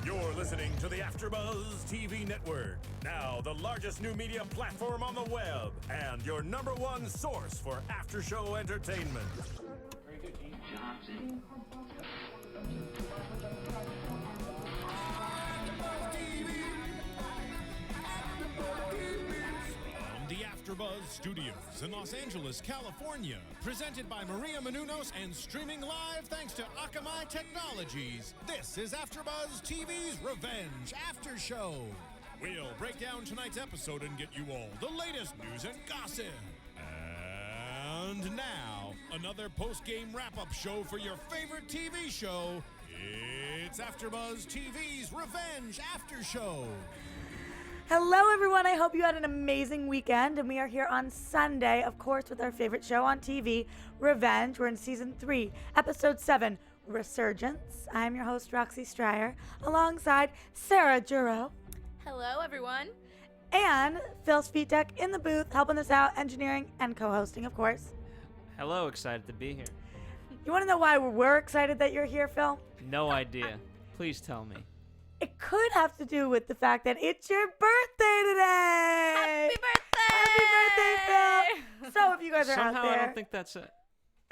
You're listening to the AFTERBUZZ TV Network, now the largest new media platform on the web, and your #1 source for after-show entertainment. Very good, Dean. From the AFTERBUZZ Studios in Los Angeles, California, presented by Maria Menounos and streaming live thanks to Akamai Technologies, this is AFTERBUZZ TV's Revenge After Show. We'll break down tonight's episode and get you all the latest news and gossip. And now, another post-game wrap-up show for your favorite TV show. It's AFTERBUZZ TV's Revenge After Show. Hello, everyone. I hope you had an amazing weekend, and we are here on Sunday, of course, with our favorite show on TV, Revenge. We're in Season 3, Episode 7, Resurgence. I'm your host, Roxy Striar, alongside Sarah Giraud. Hello, everyone. And Phil Svitek in the booth, helping us out, engineering and co-hosting, of course. Hello, excited to be here. You want to know why we're excited that you're here, Phil? No idea. Please tell me. It could have to do with the fact that it's your birthday today. Happy birthday! Happy birthday, Phil! So if you guys are Somehow out there, I don't think that's it.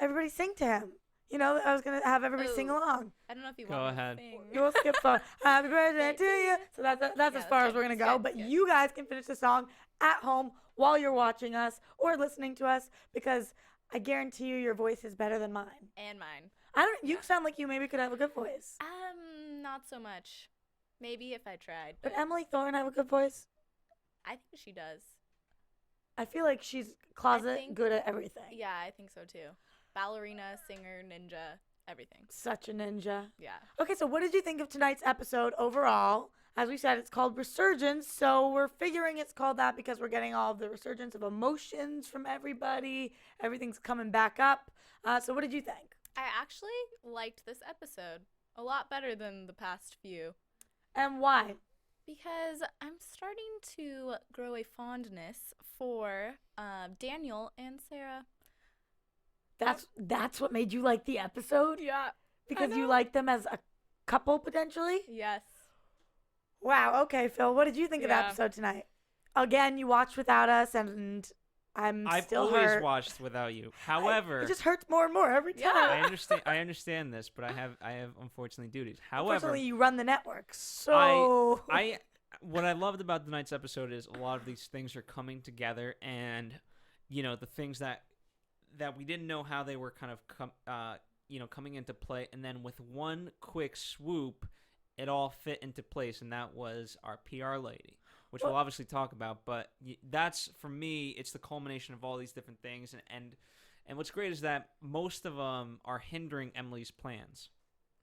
everybody sing to him. You know, I was going to have everybody sing along. I don't know if you Go want ahead. to sing. We'll skip phone. Happy birthday to you. So that's as far as we're going to go. But you guys can finish the song at home while you're watching us or listening to us, because I guarantee you your voice is better than mine. And mine. You sound like you maybe could have a good voice. Not so much. Maybe if I tried. But Emily Thorne have a good voice? I think she does. I feel like she's good at everything. Yeah, I think so too. Ballerina, singer, ninja, everything. Such a ninja. Yeah. Okay, so what did you think of tonight's episode overall? As we said, it's called Resurgence, so we're figuring it's called that because we're getting all of the resurgence of emotions from everybody. Everything's coming back up. So what did you think? I actually liked this episode a lot better than the past few. And why? Because I'm starting to grow a fondness for Daniel and Sarah. That's what made you like the episode? Yeah. Because you like them as a couple, potentially? Yes. Wow, okay, Phil, what did you think of the Yeah. episode tonight? Again, you watched without us, and I've still always hurt. watched without you. However, It just hurts more and more every time. Yeah. I understand this, but I have unfortunately duties. However, Unfortunately, you run the network, so... what I loved about tonight's episode is a lot of these things are coming together, and the things that we didn't know how they were kind of coming into play, and then with one quick swoop, it all fit into place, and that was our PR lady, which we'll obviously talk about. But that's, for me, it's the culmination of all these different things, and what's great is that most of them are hindering Emily's plans.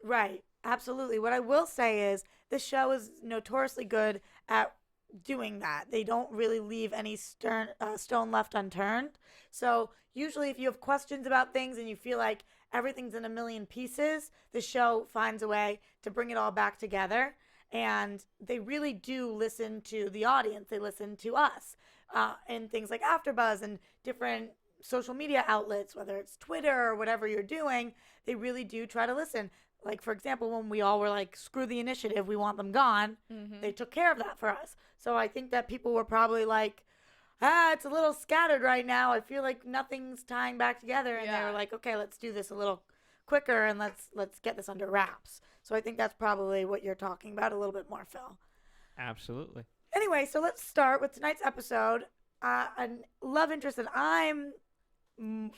Right, absolutely. What I will say is the show is notoriously good at doing that. They don't really leave any stone left unturned. So usually if you have questions about things and you feel like everything's in a million pieces, the show finds a way to bring it all back together. And they really do listen to the audience. They listen to us and things like AFTERBUZZ and different social media outlets, whether it's Twitter or whatever you're doing. They really do try to listen. Like, for example, when we all were like, screw the initiative, we want them gone, they took care of that for us. So I think that people were probably like, it's a little scattered right now. I feel like nothing's tying back together. And they were like, okay, let's do this a little quicker and let's get this under wraps. So I think that's probably what you're talking about a little bit more, Phil. Absolutely. Anyway, so let's start with tonight's episode. A love interest that I'm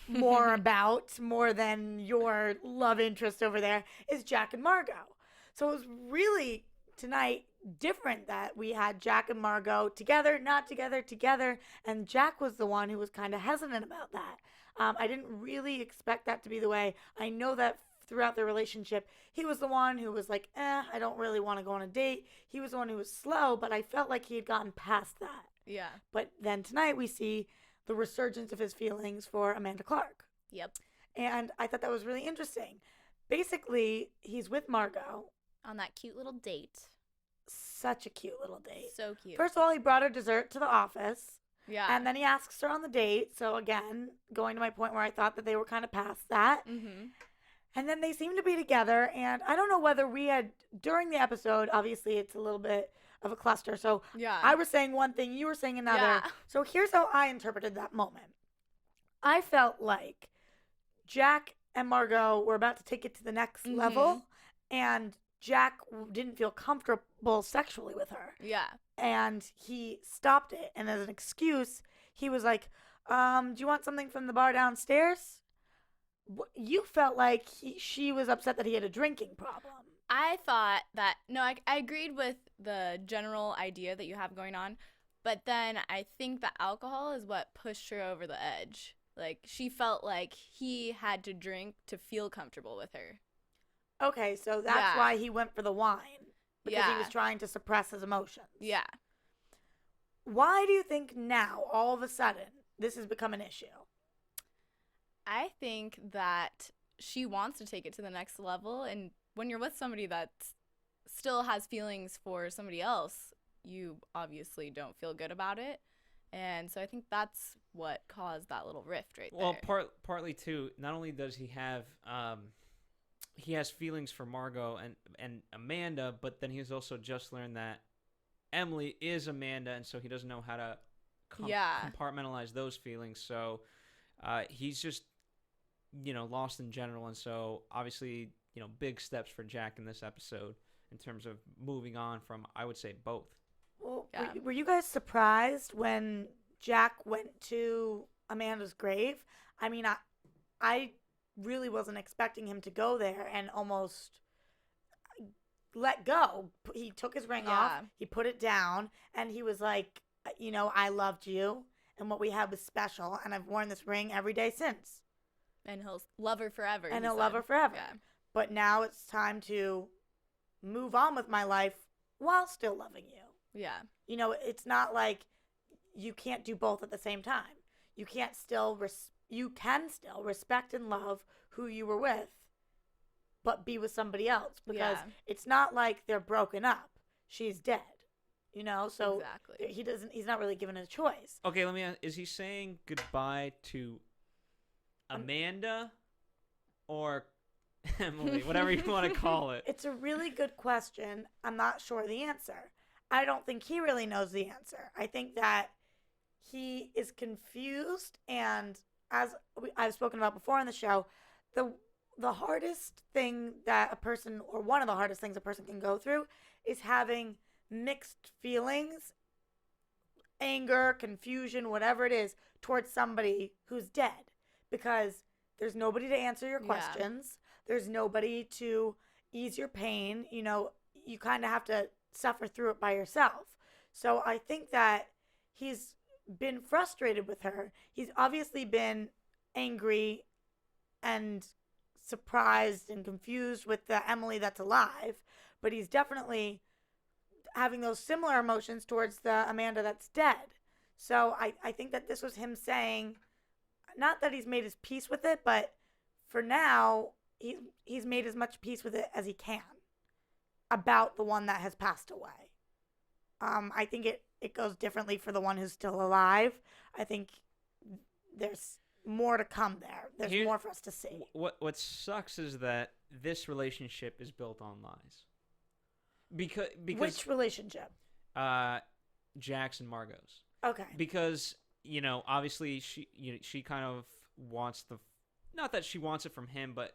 more than your love interest over there is Jack and Margot. So it was really tonight different that we had Jack and Margot together, not together, and Jack was the one who was kind of hesitant about that. I didn't really expect that to be the way. I know that throughout the relationship, he was the one who was like, I don't really want to go on a date. He was the one who was slow, but I felt like he had gotten past that. Yeah. But then tonight we see the resurgence of his feelings for Amanda Clark. Yep. And I thought that was really interesting. Basically, he's with Margot. On that cute little date. Such a cute little date. So cute. First of all, he brought her dessert to the office. Yeah. And then he asks her on the date. So again, going to my point where I thought that they were kind of past that. Mm-hmm. And then they seem to be together, and I don't know whether we had, during the episode, obviously it's a little bit of a cluster, so Yeah. I was saying one thing, you were saying another. Yeah. So here's how I interpreted that moment. I felt like Jack and Margot were about to take it to the next level, and Jack didn't feel comfortable sexually with her. Yeah. And he stopped it, and as an excuse, he was like, do you want something from the bar downstairs? You felt like she was upset that he had a drinking problem. I thought that, no, I agreed with the general idea that you have going on, but then I think the alcohol is what pushed her over the edge. Like, she felt like he had to drink to feel comfortable with her. Okay, so that's why he went for the wine. Because he was Yeah. trying to suppress his emotions. Yeah. Why do you think now, all of a sudden, this has become an issue? I think that she wants to take it to the next level, and when you're with somebody that still has feelings for somebody else, you obviously don't feel good about it. And so I think that's what caused that little rift right there. Well, partly too, not only does he have he has feelings for Margot and Amanda, but then he's also just learned that Emily is Amanda, and so he doesn't know how to compartmentalize those feelings. So he's just, lost in general. And so obviously, big steps for Jack in this episode in terms of moving on from, I would say, both. Well, were you guys surprised when Jack went to Amanda's grave? I mean, I really wasn't expecting him to go there and almost let go. He took his ring off, he put it down, and he was like, I loved you, and what we had was special, and I've worn this ring every day since. And he'll love her forever. And he'll love her forever. Yeah. But now it's time to move on with my life while still loving you. Yeah. It's not like you can't do both at the same time. You can still respect and love who you were with, but be with somebody else, because it's not like they're broken up. She's dead. So exactly. he's not really given a choice. Okay, let me ask, is he saying goodbye to Amanda or Emily, whatever you want to call it? It's a really good question. I'm not sure the answer. I don't think he really knows the answer. I think that he is confused, and as I've spoken about before on the show, the hardest thing that a person, or one of the hardest things a person can go through, is having mixed feelings, anger, confusion, whatever it is, towards somebody who's dead. Because there's nobody to answer your questions. There's nobody to ease your pain. You kind of have to suffer through it by yourself. So I think that he's been frustrated with her. He's obviously been angry and surprised and confused with the Emily that's alive, but he's definitely having those similar emotions towards the Amanda that's dead. So I think that this was him saying, not that he's made his peace with it, but for now, he's made as much peace with it as he can about the one that has passed away. I think it goes differently for the one who's still alive. I think there's more to come there. There's more for us to see. What sucks is that this relationship is built on lies. Because Which relationship? Jack's and Margot's. Okay. Because obviously she kind of wants not that she wants it from him, but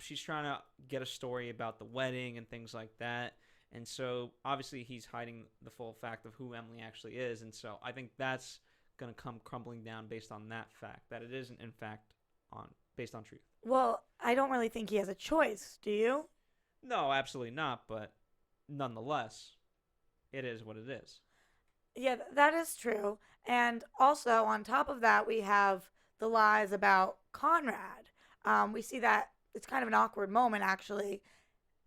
she's trying to get a story about the wedding and things like that. And so obviously he's hiding the full fact of who Emily actually is. And so I think that's going to come crumbling down based on that fact, that it isn't in fact based on truth. Well, I don't really think he has a choice. Do you? No, absolutely not. But nonetheless, it is what it is. Yeah, that is true. And also, on top of that, we have the lies about Conrad. We see that it's kind of an awkward moment, actually.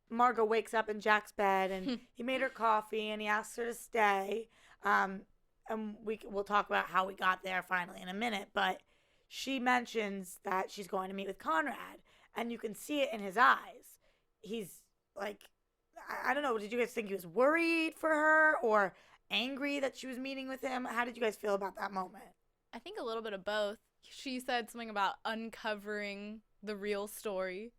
Margot wakes up in Jack's bed, and he made her coffee, and he asks her to stay. And we'll talk about how we got there finally in a minute. But she mentions that she's going to meet with Conrad, and you can see it in his eyes. He's like, I don't know, did you guys think he was worried for her or angry that she was meeting with him? How did you guys feel about that moment? I think a little bit of both. She said something about uncovering the real story.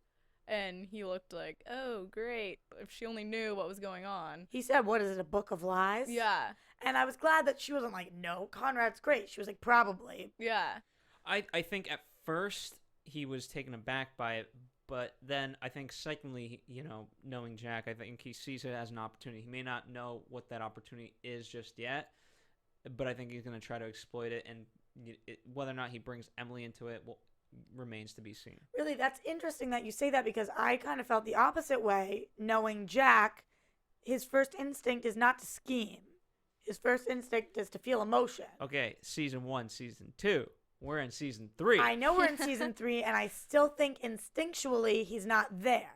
And he looked like, oh, great. If she only knew what was going on. He said, what is it, a book of lies? Yeah. And I was glad that she wasn't like, no, Conrad's great. She was like, probably. Yeah. I think at first he was taken aback by it, but then I think secondly, knowing Jack, I think he sees it as an opportunity. He may not know what that opportunity is just yet, but I think he's going to try to exploit it, and whether or not he brings Emily into it remains to be seen. Really, that's interesting that you say that, because I kind of felt the opposite way. Knowing Jack, his first instinct is not to scheme. His first instinct is to feel emotion. Okay, season 1, season 2. We're in season 3. I know we're in season 3, and I still think instinctually he's not there.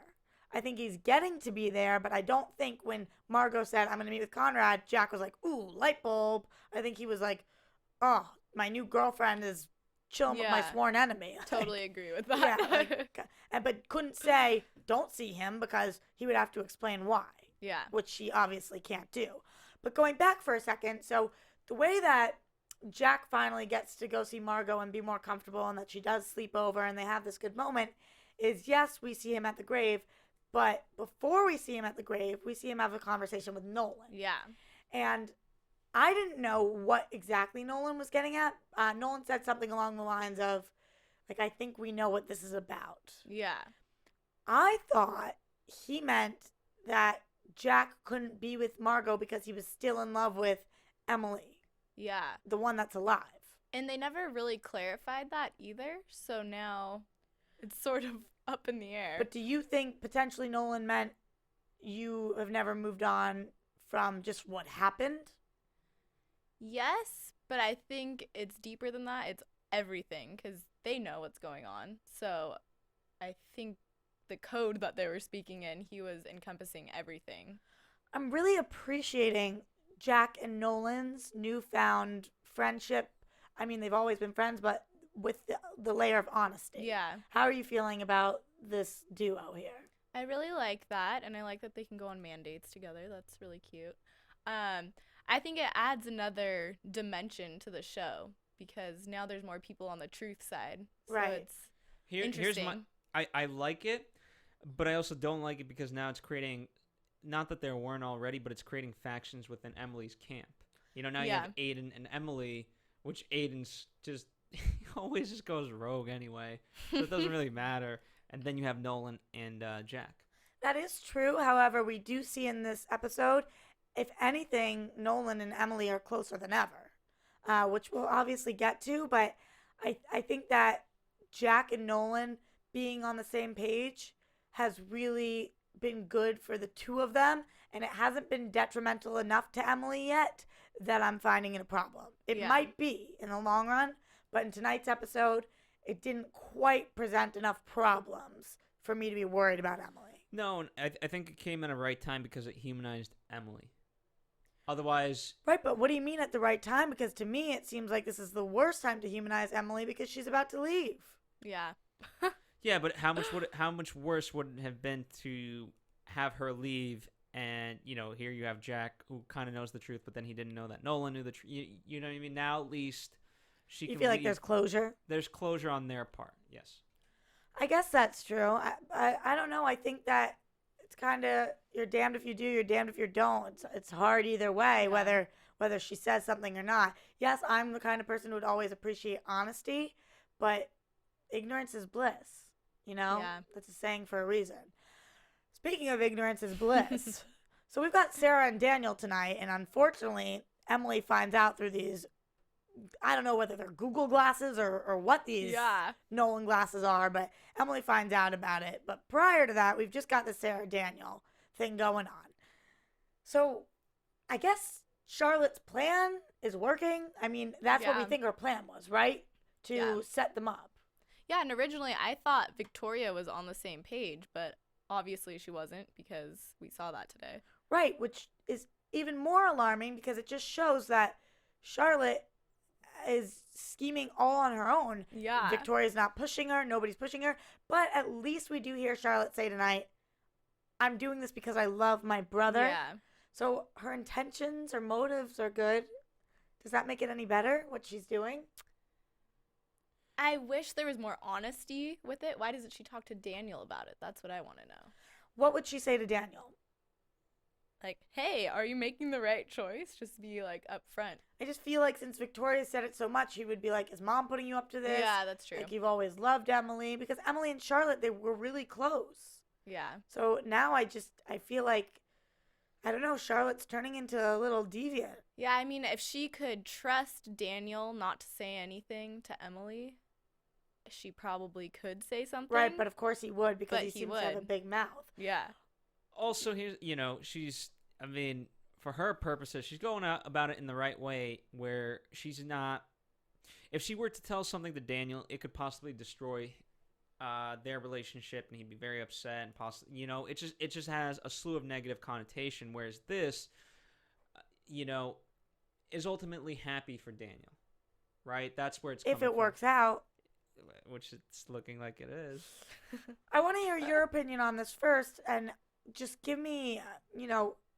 I think he's getting to be there, but I don't think when Margot said, I'm going to meet with Conrad, Jack was like, ooh, light bulb. I think he was like, oh, my new girlfriend is chilling with my sworn enemy. Totally agree with that. Yeah, but couldn't say, don't see him, because he would have to explain why. Yeah. Which she obviously can't do. But going back for a second, so the way that Jack finally gets to go see Margot and be more comfortable, and that she does sleep over and they have this good moment, is yes, we see him at the grave, but before we see him at the grave, we see him have a conversation with Nolan. Yeah. And I didn't know what exactly Nolan was getting at. Nolan said something along the lines of, like, I think we know what this is about. Yeah. I thought he meant that Jack couldn't be with Margot because he was still in love with Emily. Yeah. The one that's alive. And they never really clarified that either. So now it's sort of up in the air. But do you think potentially Nolan meant you have never moved on from just what happened? Yes, but I think it's deeper than that. It's everything, because they know what's going on. So I think the code that they were speaking in, he was encompassing everything. I'm really appreciating Jack and Nolan's newfound friendship. I mean, they've always been friends, but with the layer of honesty. Yeah. How are you feeling about this duo here? I really like that, and I like that they can go on mandates together. That's really cute. I think it adds another dimension to the show, because now there's more people on the truth side. So right. It's Here's interesting. I like it, but I also don't like it because now it's creating, not that there weren't already, but it's creating factions within Emily's camp. Now you have Aiden and Emily, which Aiden's just he always just goes rogue anyway, so it doesn't really matter. And then you have Nolan and Jack. That is true. However, we do see in this episode, if anything, Nolan and Emily are closer than ever, which we'll obviously get to. But I think that Jack and Nolan being on the same page has really been good for the two of them, and it hasn't been detrimental enough to Emily yet that I'm finding it a problem. It might be in the long run, but in tonight's episode, it didn't quite present enough problems for me to be worried about Emily. No, I think it came at a right time because it humanized Emily. Otherwise... Right, but what do you mean at the right time? Because to me, it seems like this is the worst time to humanize Emily because she's about to leave. Yeah. Yeah, but how much worse would it have been to have her leave, and here you have Jack, who kind of knows the truth, but then he didn't know that Nolan knew the truth. You know what I mean? Now at least she can. You feel like there's closure. There's closure on their part. Yes. I guess that's true. I don't know. I think that it's kind of, you're damned if you do, you're damned if you don't. It's hard either way, whether she says something or not. Yes, I'm the kind of person who would always appreciate honesty, but ignorance is bliss. Yeah. That's a saying for a reason. Speaking of ignorance is bliss. So we've got Sarah and Daniel tonight, and unfortunately, Emily finds out through these, I don't know whether they're Google glasses or what these Nolan glasses are, but Emily finds out about it. But prior to that, we've just got the Sarah Daniel thing going on. So I guess Charlotte's plan is working. I mean, that's what we think her plan was, right? To set them up. Yeah, and originally I thought Victoria was on the same page, but obviously she wasn't, because we saw that today. Right, which is even more alarming because it just shows that Charlotte is scheming all on her own. Yeah. Victoria's not pushing her. Nobody's pushing her. But at least we do hear Charlotte say tonight, I'm doing this because I love my brother. Yeah. So her intentions, her motives are good. Does that make it any better, what she's doing? I wish there was more honesty with it. Why doesn't she talk to Daniel about it? That's what I want to know. What would she say to Daniel? Like, hey, are you making the right choice? Just be like upfront. I just feel like since Victoria said it so much, he would be like, is Mom putting you up to this? Yeah, that's true. Like, you've always loved Emily. Because Emily and Charlotte, they were really close. Yeah. So now I feel like, I don't know, Charlotte's turning into a little deviant. Yeah, I mean, if she could trust Daniel not to say anything to Emily, she probably could say something. Right, but of course he would because But he he seems to have a would. big mouth. Yeah. Also, here's, she's, I mean, for her purposes, she's going out about it in the right way where she's not, if she were to tell something to Daniel, it could possibly destroy their relationship and he'd be very upset and possibly, it just has a slew of negative connotation, whereas this, is ultimately happy for Daniel, right? That's where it's If it works out. Which it's looking like it is. I want to hear your opinion on this first, and just give me,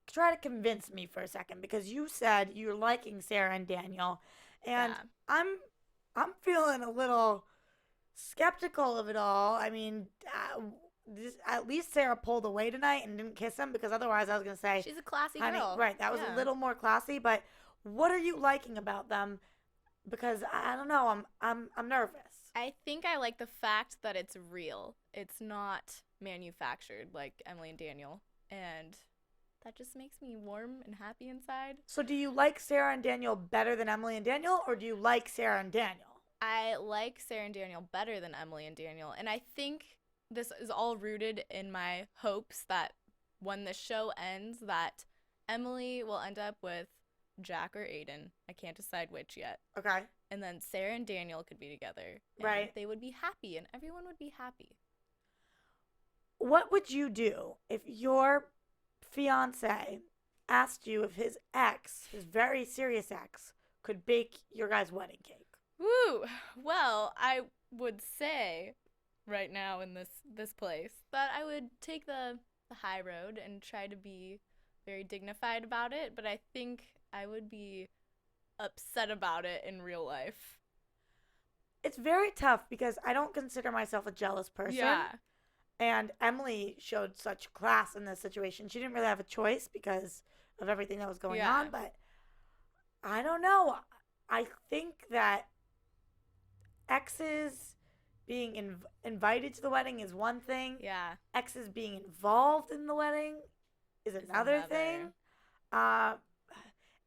try to convince me for a second, because you said you're liking Sarah and Daniel, and Yeah. I'm feeling a little skeptical of it all. I mean, at least Sarah pulled away tonight and didn't kiss him, because otherwise I was gonna say She's a classy honey, girl. right? That was a little more classy. But what are you liking about them? Because I don't know. I'm nervous. I think I like the fact that it's real. It's not manufactured like Emily and Daniel. And that just makes me warm and happy inside. So do you like Sarah and Daniel better than Emily and Daniel, or do you like Sarah and Daniel? I like Sarah and Daniel better than Emily and Daniel. And I think this is all rooted in my hopes that when the show ends, that Emily will end up with Jack or Aiden. I can't decide which yet. Okay. And then Sarah and Daniel could be together. And Right. they would be happy and everyone would be happy. What would you do if your fiance asked you if his ex, his very serious ex, could bake your guys' wedding cake? Woo! Well, I would say right now in this place that I would take the high road and try to be very dignified about it, but I think I would be upset about it in real life. It's very tough because I don't consider myself a jealous person. Yeah. And Emily showed such class in this situation. She didn't really have a choice because of everything that was going on, but I don't know. I think that exes being invited to the wedding is one thing. Yeah. Exes being involved in the wedding is another thing.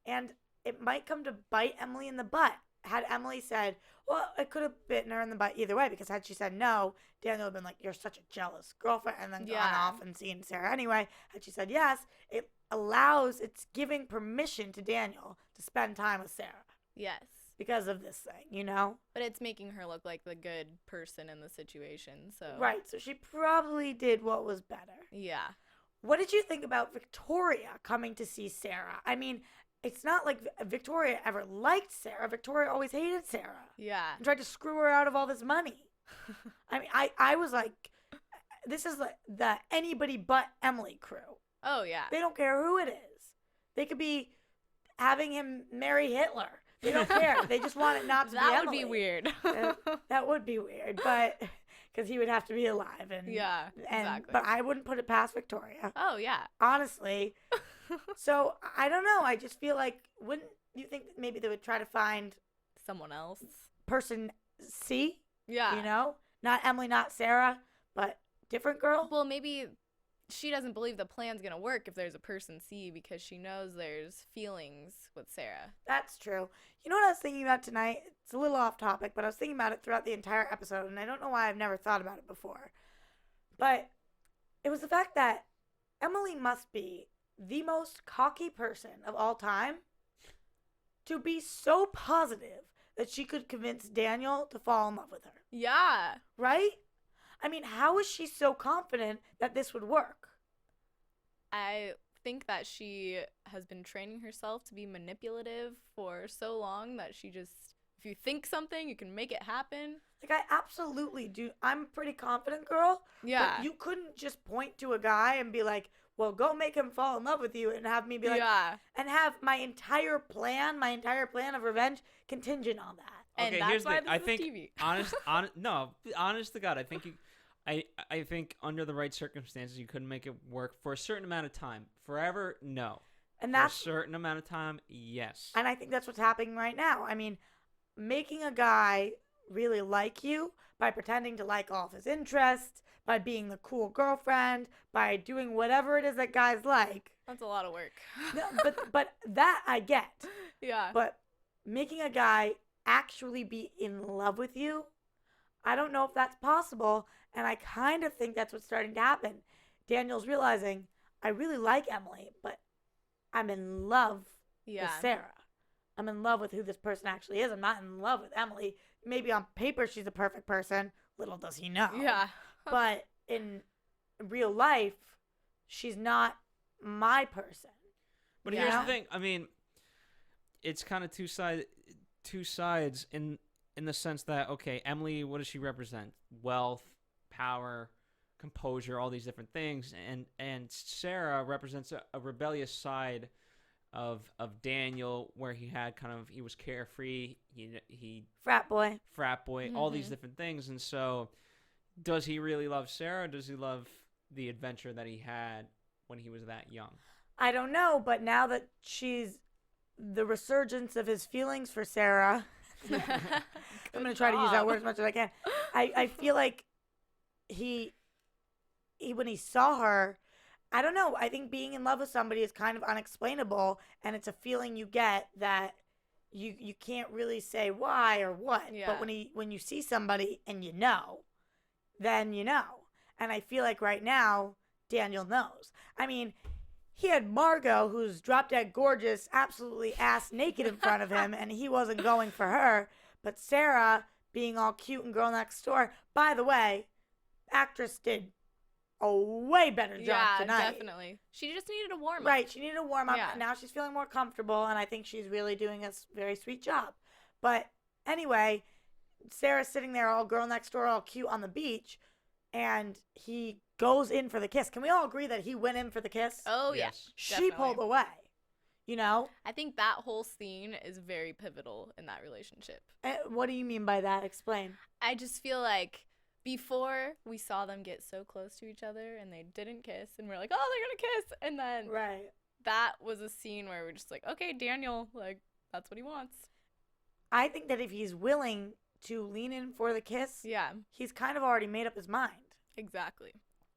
And it might come to bite Emily in the butt. Had Emily said, well, it could have bitten her in the butt either way, because had she said no, Daniel would have been like, you're such a jealous girlfriend, and then gone off and seen Sarah anyway. Had she said yes, it's giving permission to Daniel to spend time with Sarah. Yes. Because of this thing, But it's making her look like the good person in the situation, so. Right, so she probably did what was better. Yeah. What did you think about Victoria coming to see Sarah? I mean, it's not like Victoria ever liked Sarah. Victoria always hated Sarah. Yeah. And tried to screw her out of all this money. I mean, I was like, this is like the anybody but Emily crew. Oh, yeah. They don't care who it is. They could be having him marry Hitler. They don't care. They just want it not to be Emily. That would be weird. That would be weird, but because he would have to be alive. Exactly. But I wouldn't put it past Victoria. Oh, yeah. Honestly. So, I don't know. I just feel like, wouldn't you think that maybe they would try to find Someone else. person C? Yeah. Not Emily, not Sarah, but different girl? Well, maybe she doesn't believe the plan's going to work if there's a person C because she knows there's feelings with Sarah. That's true. You know what I was thinking about tonight? It's a little off topic, but I was thinking about it throughout the entire episode, and I don't know why I've never thought about it before. But it was the fact that Emily must be the most cocky person of all time to be so positive that she could convince Daniel to fall in love with her. Yeah. Right? I mean, how is she so confident that this would work? I think that she has been training herself to be manipulative for so long that she just, if you think something, you can make it happen. Like, I absolutely do. I'm a pretty confident girl. Yeah. But you couldn't just point to a guy and be like, well, go make him fall in love with you, and have me be like, yeah. and have my entire plan of revenge contingent on that. And Okay, that's here's the why thing. I this think is TV. honest to God, I think I think under the right circumstances you could make it work for a certain amount of time. Forever, no. And For a that's certain amount of time, yes. and I think that's what's happening right now. I mean, making a guy really like you by pretending to like all of his interests, by being the cool girlfriend, by doing whatever it is that guys like. That's a lot of work. No, but that I get. Yeah. But making a guy actually be in love with you, I don't know if that's possible, and I kind of think that's what's starting to happen. Daniel's realizing, I really like Emily, but I'm in love Yeah. with Sarah. I'm in love with who this person actually is. I'm not in love with Emily. Maybe on paper she's a perfect person. Little does he know. Yeah. But in real life, she's not my person. But You here's know? the thing. I mean, it's kind of two sides in the sense that, okay, Emily, what does she represent? Wealth, power, composure, all these different things, and Sarah represents a rebellious side of Daniel, where he was carefree, he Frat boy. frat boy, all these Mhm. different things. And so, does he really love Sarah? Or does he love the adventure that he had when he was that young? I don't know, but now that she's the resurgence of his feelings for Sarah, I'm going to try to use that word as much as I can. I feel like he when he saw her, I don't know. I think being in love with somebody is kind of unexplainable, and it's a feeling you get that you can't really say why or what. Yeah. But when you see somebody and you know, then you know. And I feel like right now Daniel knows. I mean, he had Margot, who's drop dead gorgeous, absolutely ass naked in front of him, and he wasn't going for her. But Sarah, being all cute and girl next door. By the way, actress did a way better job Yeah, tonight. definitely. She just needed a warm up. Right, she needed a warm up. Yeah. Now she's feeling more comfortable, and I think she's really doing a very sweet job. But anyway, Sarah's sitting there all girl next door, all cute on the beach, and he goes in for the kiss. Can we all agree that he went in for the kiss? Oh, yeah. Yes. She definitely. pulled away. You know? I think that whole scene is very pivotal in that relationship. What do you mean by that? Explain. I just feel like before we saw them get so close to each other and they didn't kiss, and we're like, oh, they're going to kiss. And then Right. that was a scene where we're just like, okay, Daniel, like, that's what he wants. I think that if he's willing to lean in for the kiss, Yeah, he's kind of already made up his mind. exactly.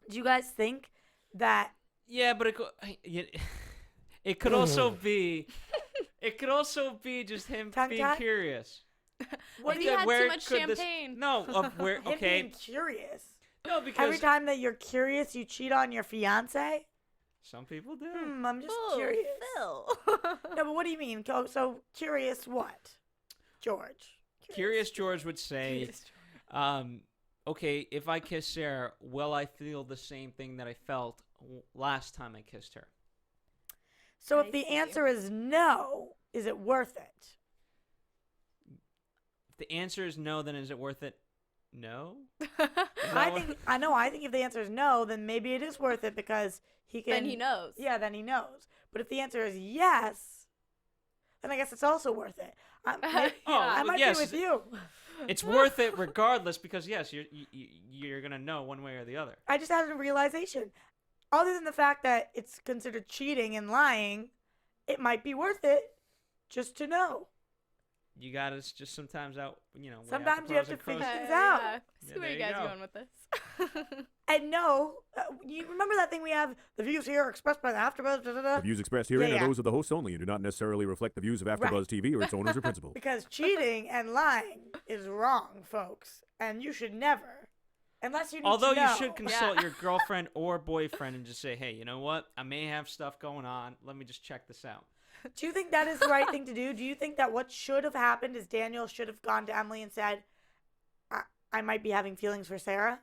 Do you guys think that Yeah, but it could also be just him Tongue being tie? curious. what Maybe do he you had where too much could this- champagne. No, of where? him Okay, being curious? no, because Every time that you're curious, you cheat on your fiance? some people do. I'm just Ooh, curious. Phil. No, but what do you mean? So curious what? George. Curious George would say, okay, if I kiss Sarah, will I feel the same thing that I felt last time I kissed her? So I if the see. answer is no, is it worth it? If the answer is no, then is it worth it? No. I think if the answer is no, then maybe it is worth it because he can. Then he knows. Yeah, then he knows. But if the answer is yes, then I guess it's also worth it. I well, might yes. be with you. It's worth it regardless because yes, you're gonna know one way or the other. I just had a realization. Other than the fact that it's considered cheating and lying, it might be worth it just to know. You gotta just sometimes weigh out the Sometimes you have pros to and cons. figure things out. Yeah. See Yeah, where you there you guys go. going with this. And no, you remember that thing we have? The views here are expressed by the AFTERBUZZ. The views expressed herein Yeah. are those of the hosts only and do not necessarily reflect the views of AfterBuzz TV or its owners or principals. Because cheating and lying is wrong, folks, and you should never, unless you need Although to you know. should consult your girlfriend or boyfriend and just say, hey, you know what? I may have stuff going on. Let me just check this out. Do you think that is the right thing to do? Do you think that what should have happened is Daniel should have gone to Emily and said, I might be having feelings for Sarah?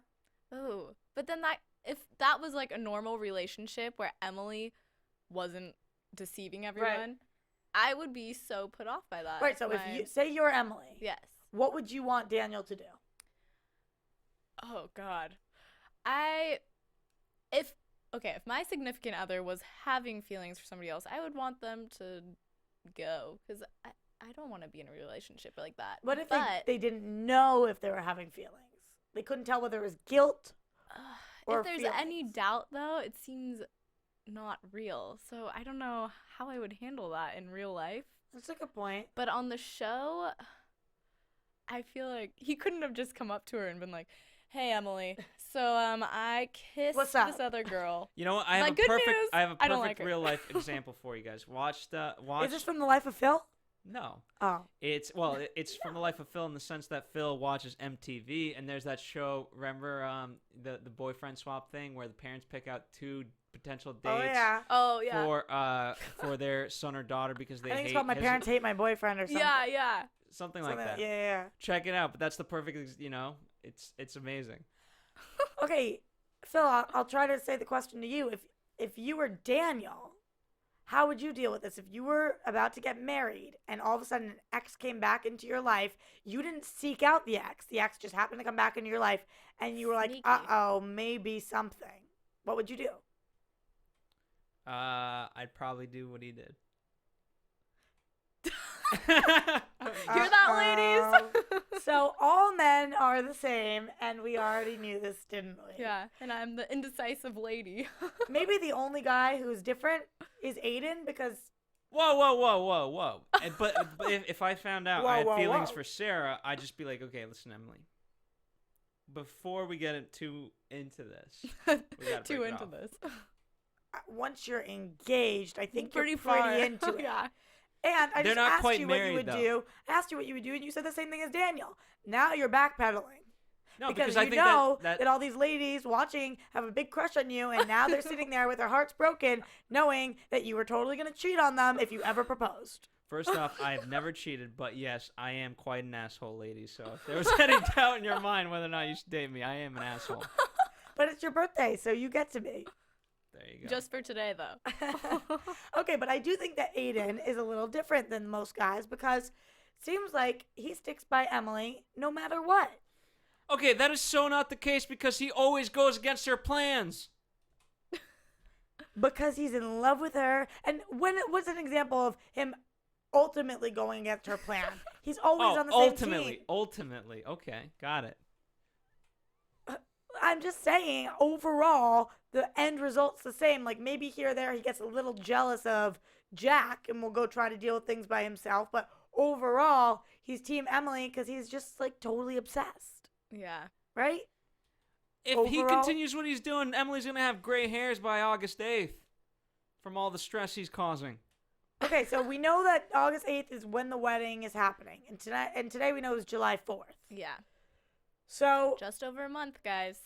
Oh, but then if that was like a normal relationship where Emily wasn't deceiving everyone, I would be so put off by that. Right, so if you say you're Emily, Yes. what would you want Daniel to do? Oh God, if my significant other was having feelings for somebody else, I would want them to go because I don't want to be in a relationship like that. What if but they didn't know if they were having feelings? They couldn't tell whether it was guilt or if there's feelings. any doubt, though, it seems not real. So I don't know how I would handle that in real life. That's a good point. But on the show, I feel like he couldn't have just come up to her and been like, "Hey, Emily, so I kissed What's up?" this other girl." You know what? I have Like, a good perfect news, I have a I don't like perfect her. real life example for you guys. Watch Is this from the life of Phil? No. Oh. It's it's from the life of Phil in the sense that Phil watches MTV, and there's that show. Remember the boyfriend swap thing where the parents pick out two potential dates Oh, yeah. Oh yeah. for their son or daughter because they I think hate it's called My his- Parents Hate My Boyfriend or something. Yeah. something like that. Yeah. Check it out. But that's the perfect. It's amazing. Okay, Phil, I'll try to say the question to you. If you were Daniel, how would you deal with this? If you were about to get married and all of a sudden an ex came back into your life, you didn't seek out the ex just happened to come back into your life, and you were like, Sneaky. uh-oh, maybe something. What would you do? I'd probably do what he did. Hear that, ladies? So all men are the same, and we already knew this, didn't we? Yeah, and I'm the indecisive lady. Maybe the only guy who's different is Aiden, because Whoa. But if I found out I had Whoa, feelings whoa. for Sarah, I'd just be like, okay, listen, Emily. Before we get too into this, we gotta Too break it into off. this. once you're engaged, I think Pretty you're far. pretty into it. Yeah. And I They're just not asked quite you what you married, would though. do. I asked you what you would do, and you said the same thing as Daniel. Now you're backpedaling. No, because I you think know that all these ladies watching have a big crush on you, and now they're sitting there with their hearts broken, knowing that you were totally going to cheat on them if you ever proposed. first off, I have never cheated, but yes, I am quite an asshole, lady. So if there was any doubt in your mind whether or not you should date me, I am an asshole. But it's your birthday, so you get to be. There you go. Just for today, though. Okay, but I do think that Aiden is a little different than most guys because it seems like he sticks by Emily no matter what. Okay, that is so not the case because he always goes against her plans. Because he's in love with her. And when it was an example of him ultimately going against her plan, he's always on the same team. Ultimately. Okay, got it. I'm just saying, overall, the end result's the same. Like, maybe here or there he gets a little jealous of Jack and will go try to deal with things by himself. But overall, he's Team Emily because he's just, like, totally obsessed. Yeah. Right? If he Overall- continues what he's doing, Emily's going to have gray hairs by August 8th from all the stress he's causing. Okay, so we know that August 8th is when the wedding is happening. And today we know is July 4th. Yeah. So, Just over a month, guys.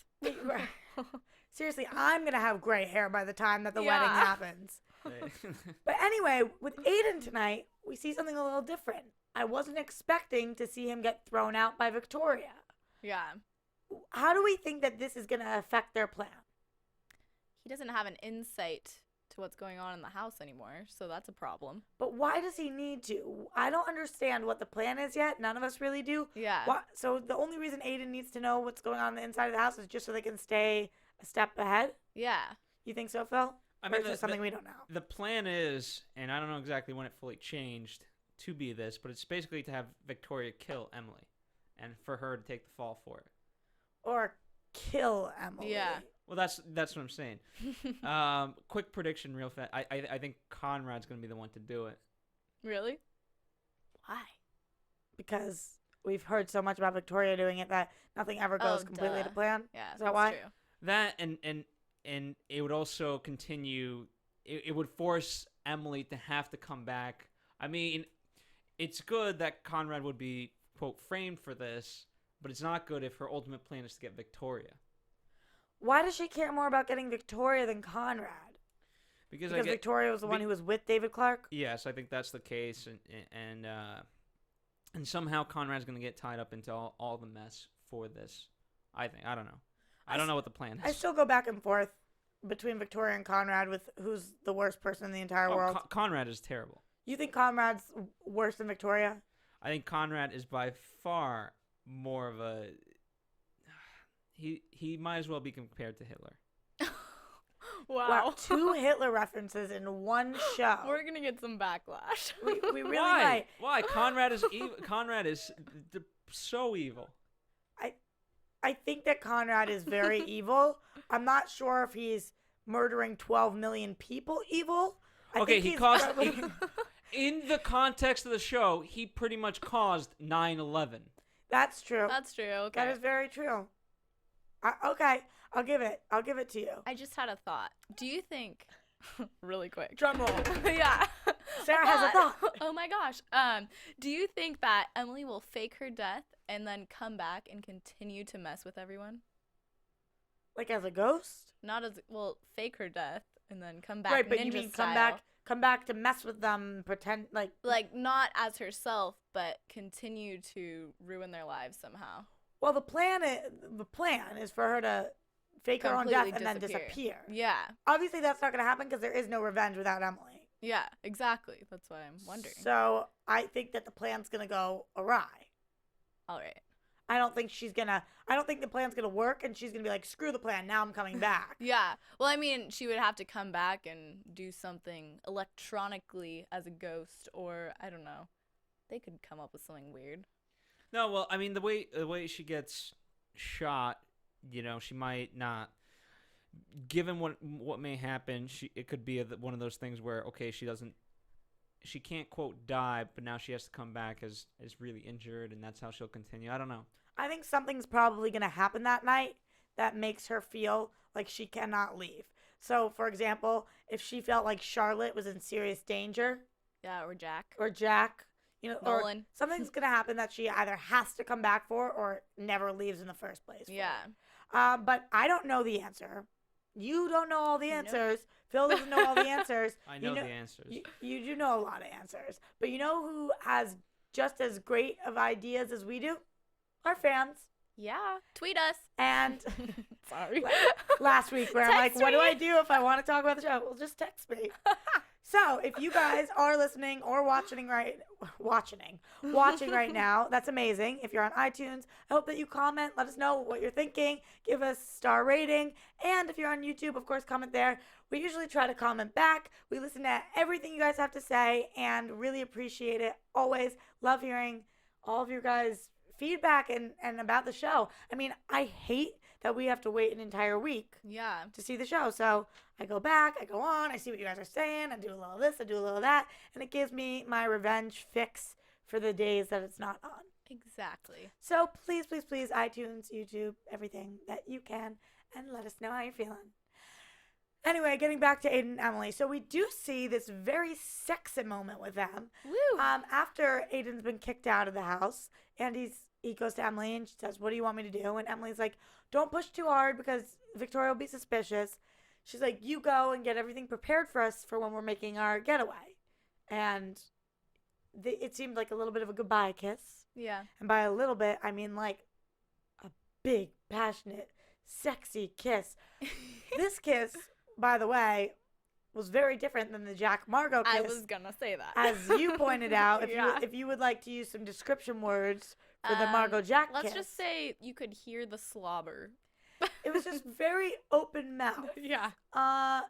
seriously, I'm going to have gray hair by the time that the Yeah. wedding happens. But anyway, with Aiden tonight, we see something a little different. I wasn't expecting to see him get thrown out by Victoria. Yeah. How do we think that this is going to affect their plan? He doesn't have an insight to what's going on in the house anymore, so that's a problem. But why does he need to? I don't understand what the plan is yet. None of us really do. Yeah. Why, so the only reason Aiden needs to know what's going on the inside of the house is just so they can stay a step ahead? Yeah. You think so, Phil? I Or mean, is this something we don't know? The plan is, and I don't know exactly when it fully changed to be this, but it's basically to have Victoria kill Emily and for her to take the fall for it. Or kill Emily. Yeah. Well, that's what I'm saying. Quick prediction, real fast. I think Conrad's gonna be the one to do it. Really? Why? Because we've heard so much about Victoria doing it that nothing ever goes completely to plan. Yeah. Is that that's why? True. That and it would also continue. It would force Emily to have to come back. I mean, it's good that Conrad would be quote framed for this, but it's not good if her ultimate plan is to get Victoria. Why does she care more about getting Victoria than Conrad? Because Victoria was the one who was with David Clark? Yes, I think that's the case, and somehow Conrad's going to get tied up into all the mess for this. I don't know. I don't know what the plan is. I still go back and forth between Victoria and Conrad with who's the worst person in the entire world. Conrad is terrible. You think Conrad's worse than Victoria? I think Conrad is by far more of a... He might as well be compared to Hitler. Wow. 2 Hitler references in one show. We're gonna get some backlash. We really Why? might. Why? Conrad is evil. Conrad is so evil. I think that Conrad is very evil. I'm not sure if he's murdering 12 million people evil. I Okay, think he he's caused. probably- In the context of the show, he pretty much caused 9/11. That's true. That's true. Okay. That is very true. Okay, I'll give it to you. I just had a thought. Do you think, really quick, Drum roll. yeah, Sarah has a thought. Oh my gosh. Do you think that Emily will fake her death and then come back and continue to mess with everyone? Like as a ghost? Not as well, fake her death and then come back. Right, but ninja you mean style. come back to mess with them, pretend like Not as herself, but continue to ruin their lives somehow. Well, the plan is for her to fake her own death and Completely then disappear. Yeah. Obviously, that's not going to happen because there is no revenge without Emily. Yeah, exactly. That's what I'm wondering. So I think that the plan's going to go awry. All right. I don't think the plan's going to work, and she's going to be like, screw the plan, now I'm coming back. Yeah. Well, I mean, she would have to come back and do something electronically as a ghost, or I don't know. They could come up with something weird. No, well, I mean, the way she gets shot, she might not. Given what may happen, it could be one of those things where she can't quote die, but now she has to come back as really injured, and that's how she'll continue. I don't know. I think something's probably going to happen that night that makes her feel like she cannot leave. So, for example, if she felt like Charlotte was in serious danger, Yeah, or Jack. or Jack, or Nolan. something's going to happen that she either has to come back for or never leaves in the first place. for. Yeah. But I don't know the answer. You don't know all the Nope. answers. Phil doesn't know all the answers. I know the answers. You do know a lot of answers. But you know who has just as great of ideas as we do? Our fans. Yeah. Tweet us. And Sorry. last week where I'm like, Text what do me. I do if I want to talk about the show? Well, just text me. So if you guys are listening or watching right now, that's amazing. If you're on iTunes, I hope that you comment. Let us know what you're thinking. Give us star rating. And if you're on YouTube, of course, comment there. We usually try to comment back. We listen to everything you guys have to say and really appreciate it. Always love hearing all of your guys' feedback and about the show. I mean, I hate that we have to wait an entire week Yeah. to see the show. So I go back, I go on, I see what you guys are saying, I do a little of this, I do a little of that, and it gives me my revenge fix for the days that it's not on. Exactly. So please, please, please, iTunes, YouTube, everything that you can, and let us know how you're feeling. Anyway, getting back to Aiden and Emily. So we do see this very sexy moment with them. Woo. After Aiden's been kicked out of the house, and he goes to Emily and she says, what do you want me to do? And Emily's like, don't push too hard because Victoria will be suspicious. She's like, you go and get everything prepared for us for when we're making our getaway. And it seemed like a little bit of a goodbye kiss. Yeah. And by a little bit, I mean like a big, passionate, sexy kiss. This kiss, by the way, was very different than the Jack Margot kiss. I was gonna say that. As you pointed out, Yeah. if you would like to use some description words for the Margot Jack Let's kiss. just say you could hear the slobber. It was just very open mouth. Yeah. Aiden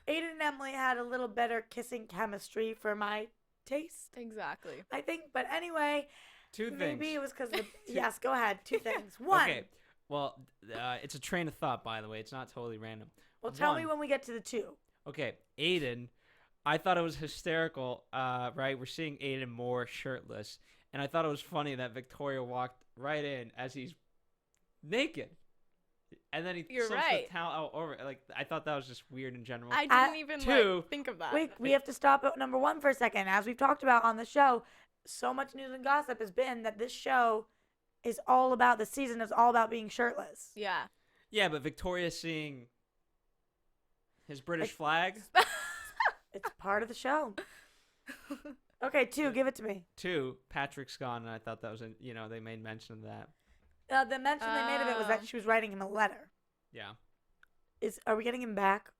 and Emily had a little better kissing chemistry for my taste, Exactly. I think. But anyway, Two maybe things. it was because yes, go ahead. 2 things. One. Okay. Well, it's a train of thought, by the way. It's not totally random. Well, tell me One. when we get to the 2. Okay, Aiden. I thought it was hysterical. Right, we're seeing Aiden more shirtless, and I thought it was funny that Victoria walked right in as he's naked, and then he You're slips right. the towel out over. Like, I thought that was just weird in general. I didn't even two. think of that. Wait, we have to stop at number 1 for a second. As we've talked about on the show, so much news and gossip has been that this show is all about, the season is all about being shirtless. Yeah. Yeah, but Victoria's seeing his British flag. It's part of the show. Okay, 2, give it to me. 2, Patrick's gone, and I thought that was, they made mention of that. The mention they made of it was that she was writing him a letter. Yeah. Are we getting him back?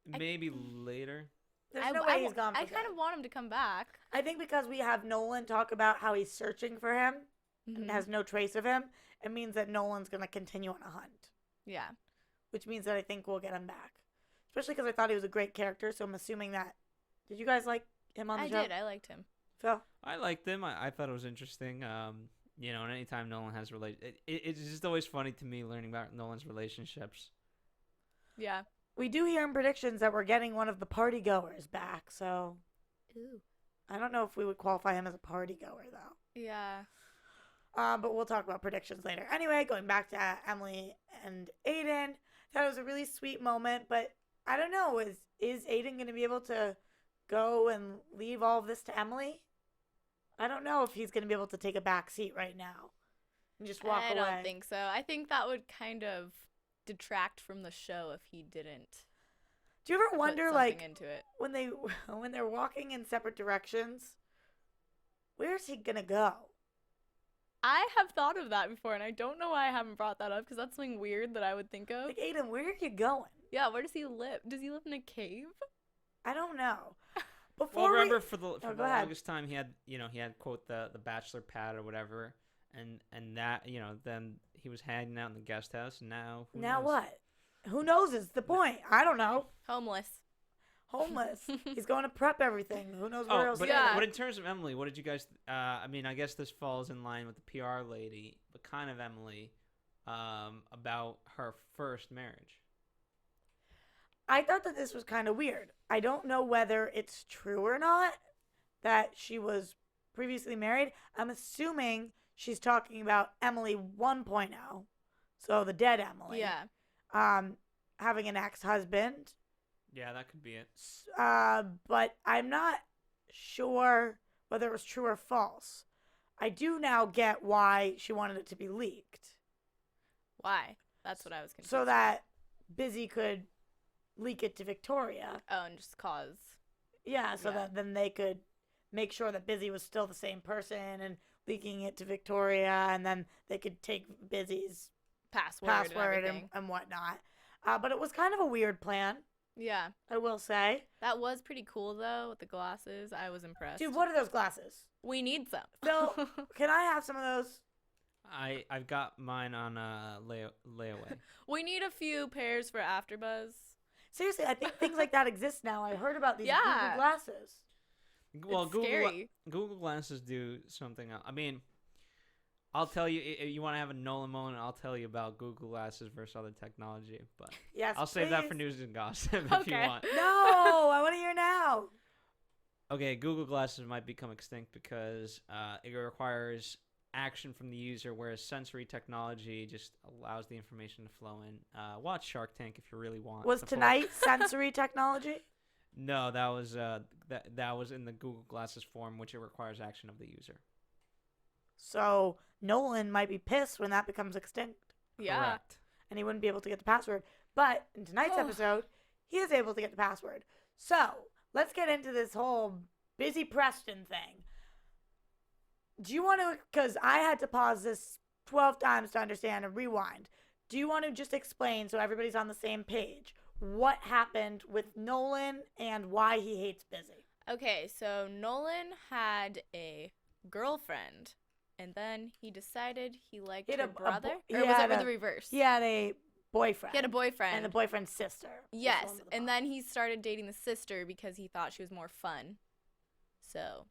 Maybe later. There's no way he's gone. I kind of want him to come back. I think because we have Nolan talk about how he's searching for him and Mhm. has no trace of him, it means that Nolan's going to continue on a hunt. Yeah. which means that I think we'll get him back. Especially because I thought he was a great character, so I'm assuming that. Did you guys like him on the show? I did. I liked him. Phil? I liked him. I thought it was interesting. You know, and anytime Nolan has it's just always funny to me learning about Nolan's relationships. Yeah. We do hear in predictions that we're getting one of the party goers back, so Ooh. I don't know if we would qualify him as a party goer, though. Yeah. But we'll talk about predictions later. Anyway, going back to Emily and Aiden, that was a really sweet moment, but I don't know, is Aiden going to be able to go and leave all of this to Emily? I don't know if he's going to be able to take a back seat right now and just walk away. I don't think so. I think that would kind of detract from the show if he didn't. Do you ever wonder, put like, into it. when they're walking in separate directions, where's he going to go? I have thought of that before, and I don't know why I haven't brought that up, because that's something weird that I would think of. Like, Aiden, where are you going? Yeah, where does he live? Does he live in a cave? I don't know. Well, Before remember for the go ahead. longest time he had quote the bachelor pad or whatever, and that then he was hanging out in the guest house, and now who knows? what? Who knows is the point. I don't know. Homeless. Homeless. He's going to prep everything. Who knows where else? But, he's going. but in terms of Emily, what did you guys? I mean, I guess this falls in line with the PR lady, but kind of Emily, about her first marriage. I thought that this was kind of weird. I don't know whether it's true or not that she was previously married. I'm assuming she's talking about Emily 1.0, so the dead Emily. Yeah. Having an ex-husband. Yeah, that could be it. But I'm not sure whether it was true or false. I do now get why she wanted it to be leaked. Why? That's what I was confused. So that Bizzy could leak it to Victoria. Oh, and just cause. Yeah, so Yeah. that then they could make sure that Bizzy was still the same person and leaking it to Victoria, and then they could take Bizzy's Password and whatnot. But it was kind of a weird plan, Yeah. I will say. That was pretty cool, though, with the glasses. I was impressed. Dude, what are those glasses? We need some. Phil, can I have some of those? I've got mine on layaway. We need a few pairs for AFTERBUZZ. Seriously, I think things like that exist now. I heard about these Yeah. Google glasses. Well, It's scary. Google Glasses do something else. I mean, I'll tell you, if you want to have a Nolan moment, I'll tell you about Google Glasses versus other technology, but Yes, I'll save that please. for news and gossip if you Okay. want. No, I want to hear now. Okay, Google Glasses might become extinct because it requires action from the user, whereas sensory technology just allows the information to flow in. Watch Shark Tank if you really want. Was the full- tonight sensory technology? No, that was that was in the Google Glasses form, which it requires action of the user. So Nolan might be pissed when that becomes extinct, Yeah. Correct. and he wouldn't be able to get the password. But in tonight's Oh. episode, he is able to get the password. So let's get into this whole Bizzy Preston thing. Do you want to, because I had to pause this 12 times to understand and rewind. Do you want to just explain so everybody's on the same page what happened with Nolan and why he hates Bizzy? Okay, so Nolan had a girlfriend, and then he decided he liked He had her a brother? he Or was had it a- the reverse? He had a boyfriend. He had a boyfriend. And the boyfriend's sister. was the Yes, one with the and mom. then he started dating the sister because he thought she was more fun. So,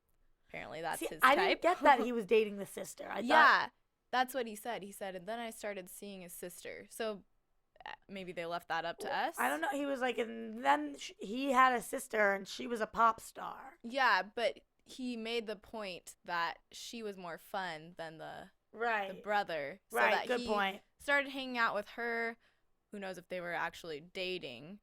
apparently that's See, his I type. didn't get that he was dating the sister. I thought, Yeah, that's what he said. He said, and then I started seeing his sister. So, maybe they left that up to us. I don't know. He was like, and then he had a sister, and she was a pop star. Yeah, but he made the point that she was more fun than the Right. brother. So Right. that Good he point. started hanging out with her. Who knows if they were actually dating,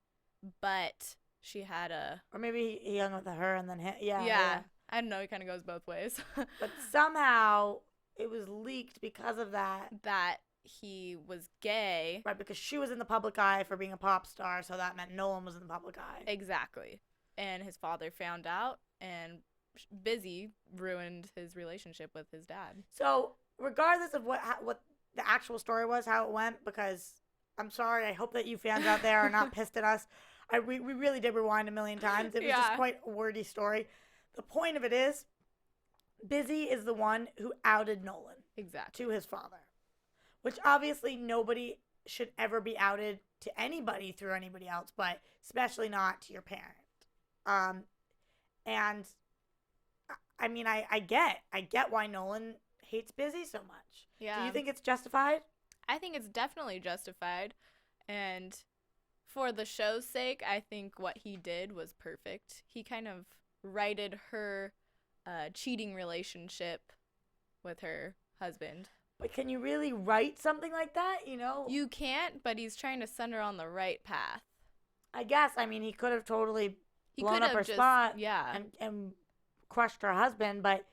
but she had a Or maybe he hung with her and then yeah. yeah. I don't know. It kind of goes both ways. But somehow it was leaked because of that. that he was gay. Right, because she was in the public eye for being a pop star, so that meant Nolan was in the public eye. Exactly. And his father found out, and Bizzy ruined his relationship with his dad. So regardless of what the actual story was, how it went, because I'm sorry, I hope that you fans out there are not pissed at us. We really did rewind a million times. It was just Yeah. quite a wordy story. The point of it is, Bizzy is the one who outed Nolan Exactly. to his father, which obviously nobody should ever be outed to anybody through anybody else, but especially not to your parent. And I mean, I get why Nolan hates Bizzy so much. Yeah. Do you think it's justified? I think it's definitely justified. And for the show's sake, I think what he did was perfect. He kind of righted her cheating relationship with her husband. But can you really write something like that, you know? You can't, but he's trying to send her on the right path. I guess. I mean, he could have totally He blown could up have her just, spot yeah. and crushed her husband. But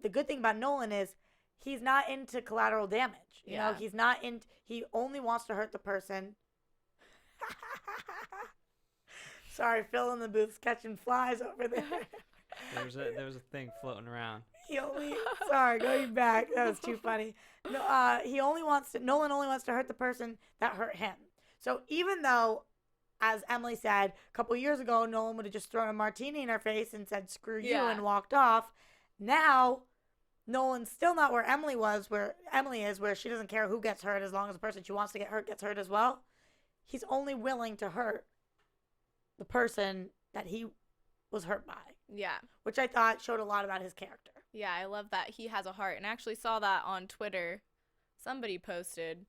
the good thing about Nolan is he's not into collateral damage. You know, Yeah. he's not in. He only wants to hurt the person. Sorry, Phil in the booth's catching flies over there. There was a thing floating around. Sorry, going back. That was too funny. No, Nolan only wants to hurt the person that hurt him. So even though, as Emily said, a couple years ago, Nolan would have just thrown a martini in her face and said, screw you, Yeah. and walked off. Now, Nolan's still not where Emily is, where she doesn't care who gets hurt as long as the person she wants to get hurt gets hurt as well. He's only willing to hurt the person that he was hurt by, Yeah. which I thought showed a lot about his character. Yeah, I love that he has a heart. And I actually saw that on Twitter. Somebody posted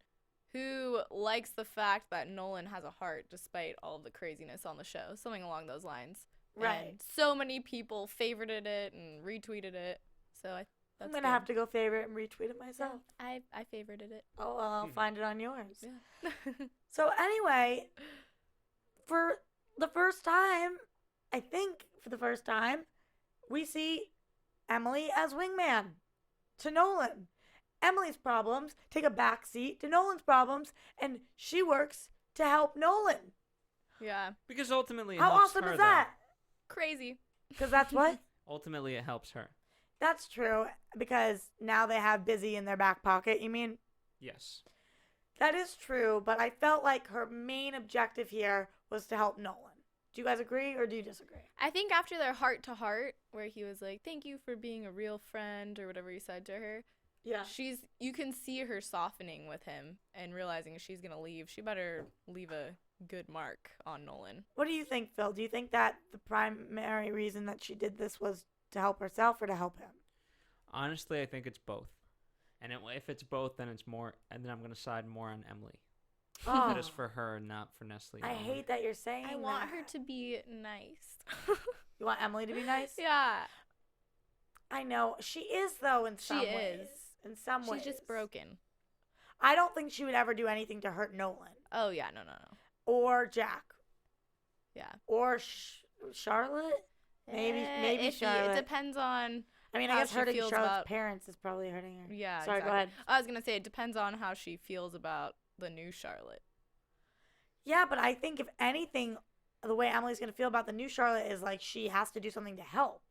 who likes the fact that Nolan has a heart despite all of the craziness on the show. Something along those lines. Right. And so many people favorited it and retweeted it. So I'm going to have to go favorite and retweet it myself. I favorited it. Oh, well, I'll find it on yours. Yeah. So anyway, for the first time, we see Emily as wingman to Nolan. Emily's problems take a backseat to Nolan's problems, and she works to help Nolan. Yeah. Because ultimately it How helps awesome her, is that? Crazy. Because that's what? though. Ultimately it helps her. That's true, because now they have Bizzy in their back pocket, you mean? Yes. That is true, but I felt like her main objective here was to help Nolan. Do you guys agree or do you disagree? I think after their heart to heart, where he was like, thank you for being a real friend, or whatever he said to her, Yeah. you can see her softening with him and realizing if she's gonna leave, she better leave a good mark on Nolan. What do you think, Phil? Do you think that the primary reason that she did this was to help herself or to help him? Honestly, I think it's both. And if it's both, then it's more, and then I'm going to side more on Emily. Oh, That is for her and not for Nestle. I hate that you're saying I want that. her to be nice. You want Emily to be nice? Yeah. I know. She is, though, in some ways. is. In some ways. She's just broken. I don't think she would ever do anything to hurt Nolan. Oh, yeah, no. Or Jack. Yeah. Or Charlotte? Maybe Iffy. Charlotte. It depends on, I mean, I how guess she hurting feels Charlotte's about- parents is probably hurting her. yeah, Sorry, exactly. go ahead. I was going to say, it depends on how she feels about the new Charlotte. Yeah, but I think if anything, the way Emily's going to feel about the new Charlotte is like she has to do something to help.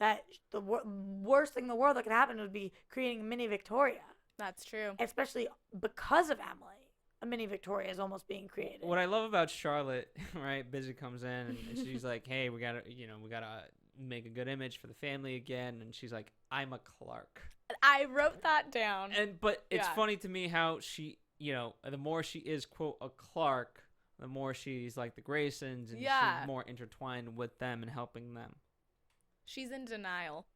That the worst thing in the world that could happen would be creating a mini Victoria. That's true. Especially because of Emily. A mini Victoria is almost being created. What I love about Charlotte, right? Bizzy comes in and she's like, "Hey, we gotta make a good image for the family again." And she's like, "I'm a Clark." I wrote that down. But it's Yeah. funny to me how she, the more she is quote a Clark, the more she's like the Graysons, and Yeah. she's more intertwined with them and helping them. She's in denial.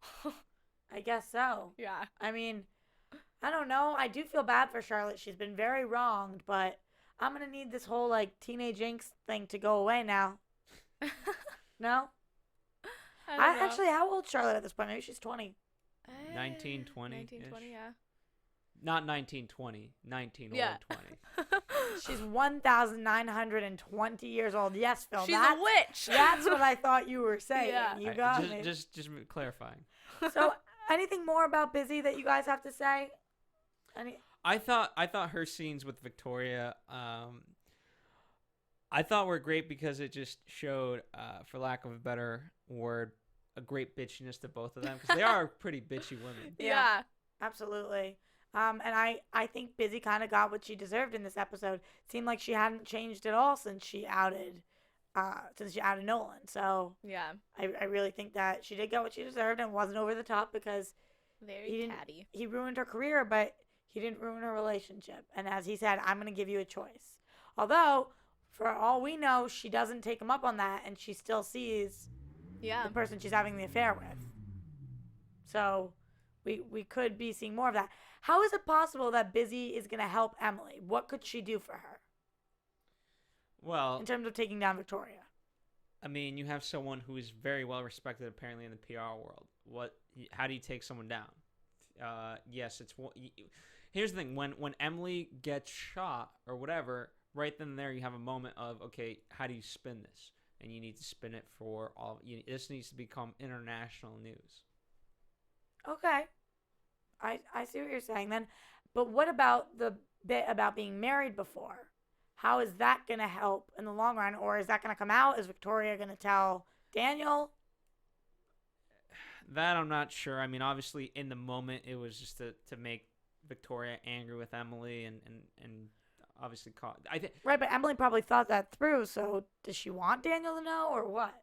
I guess so. Yeah. I mean, I don't know. I do feel bad for Charlotte. She's been very wronged, but I'm going to need this whole, like, teenage angst thing to go away now. No? I don't know. Actually, how old is Charlotte at this point? Maybe she's 20. 19, 20 -ish. 1920, yeah. Not 1920, 19 Yeah. or 20. She's 1,920 years old. Yes, Phil. She's a witch. That's what I thought you were saying. Yeah. You got just, me. just clarifying. So, anything more about Bizzy that you guys have to say? I thought her scenes with Victoria, I thought were great because it just showed, for lack of a better word, a great bitchiness to both of them because they are pretty bitchy women. Yeah. Absolutely. And I think Bizzy kind of got what she deserved in this episode. It seemed like she hadn't changed at all since she outed Nolan. So Yeah. I really think that she did get what she deserved and wasn't over the top because Very catty. he ruined her career, but he didn't ruin her relationship. And as he said, I'm going to give you a choice. Although, for all we know, she doesn't take him up on that, and she still sees Yeah. the person she's having the affair with. So we could be seeing more of that. How is it possible that Bizzy is going to help Emily? What could she do for her Well, in terms of taking down Victoria? I mean, you have someone who is very well respected apparently in the PR world. How do you take someone down? Yes, here's the thing. When Emily gets shot or whatever, right then and there you have a moment of, okay, how do you spin this? And you need to spin it for all. This needs to become international news. Okay. I see what you're saying then. But what about the bit about being married before? How is that going to help in the long run? Or is that going to come out? Is Victoria going to tell Daniel? That I'm not sure. I mean, obviously, in the moment, it was just to make Victoria angry with Emily and obviously caught. Right, but Emily probably thought that through. So does she want Daniel to know or what?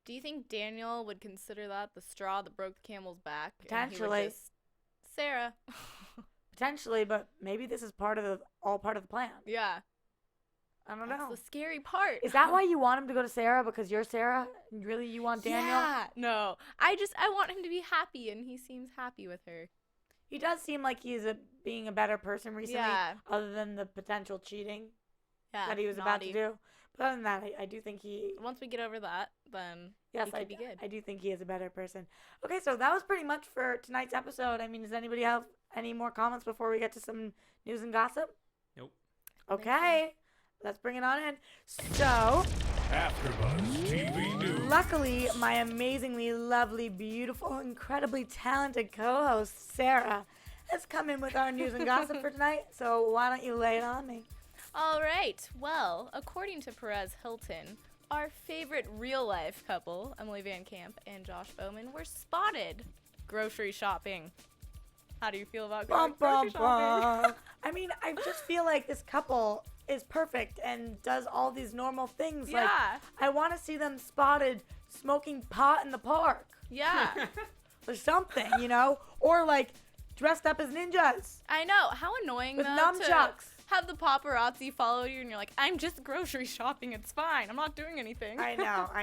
Do you think Daniel would consider that the straw that broke the camel's back? and he would Potentially. just, Sarah. Potentially, but maybe this is all part of the plan. Yeah. I don't That's know. the scary part. Is that why you want him to go to Sarah? Because you're Sarah? Really, you want Daniel? Yeah. No. I want him to be happy, and he seems happy with her. He does seem like he's being a better person recently, Yeah. other than the potential cheating Yeah. that he was about to naughty. do. But other than that, I do think he... Once we get over that, then Yes, he could be good. I do think he is a better person. Okay, so that was pretty much for tonight's episode. I mean, does anybody have any more comments before we get to some news and gossip? Nope. Okay, let's bring it on in. So, AfterBuzz TV News. luckily, my amazingly lovely, beautiful, incredibly talented co-host, Sarah, has come in with our news and gossip for tonight. So why don't you lay it on me? All right. Well, according to Perez Hilton, our favorite real-life couple, Emily Van Camp and Josh Bowman, were spotted grocery shopping. How do you feel about Bum, grocery bum, shopping? bum. I mean, I just feel like this couple is perfect and does all these normal things. Like, Yeah. I want to see them spotted smoking pot in the park Yeah. or something, you know? Or like dressed up as ninjas. I know. How annoying, With though, nunchucks. to have the paparazzi follow you and you're like, I'm just grocery shopping. It's fine. I'm not doing anything. I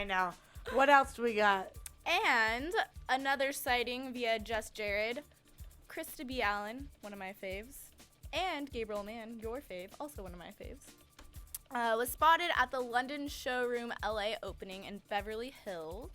know. What else do we got? And another sighting via Just Jared, Krista B. Allen, one of my faves, and Gabriel Mann, your fave, also one of my faves, was spotted at the London Showroom LA opening in Beverly Hills.